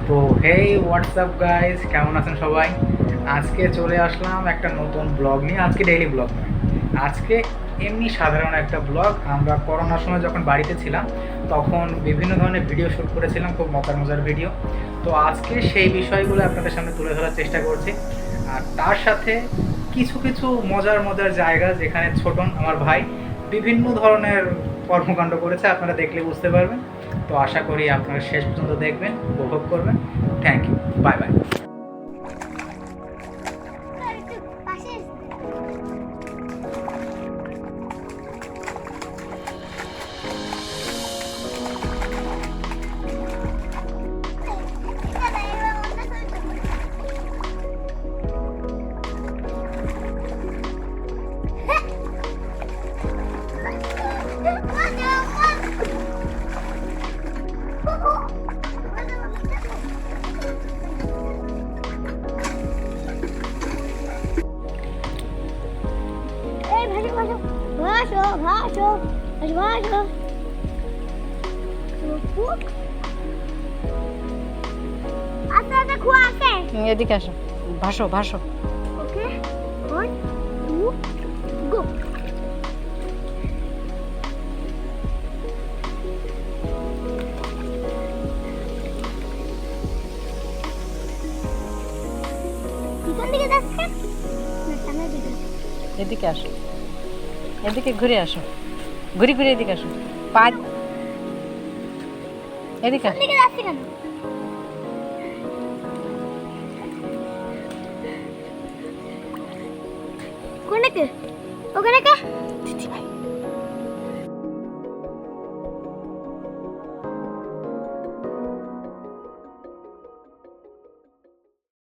তো হেই WhatsApp guys, কেমন আছেন সবাই? আজকে চলে আসলাম একটা নতুন ব্লগ নিয়ে। আজকে ডেইলি ব্লগ নয়, আজকে এমনি সাধারণ একটা ব্লগ। আমরা করোনার সময় যখন বাড়িতে ছিলাম তখন বিভিন্ন ধরনের ভিডিও শ্যুট করেছিলাম, খুব মজার মজার ভিডিও। তো আজকে সেই বিষয়গুলো আপনাদের সামনে তুলে ধরার চেষ্টা করছি, আর তার সাথে কিছু কিছু মজার মজার জায়গা যেখানে ছোটন আমার ভাই বিভিন্ন ধরনের কর্মকাণ্ড করেছে, আপনারা দেখলে বুঝতে পারবেন। তো আশা করি আপনারা শেষ পর্যন্ত দেখবেন, উপভোগ করবেন। Thank you, bye bye. ভাসো ভাসো ভাসো আস্তে আস্তে খুয়া আছে এদিকে আসো, ভাসো ভাসো। ওকে 1 2 গো পিছন দিকে যাচ্ছে না সামনের দিকে? এদিকে আসো, এদিকে ঘুরে আসো, ঘুরে ঘুরে এদিকে আসো। পা এদিকে পিছন দিকে যাচ্ছে কেন?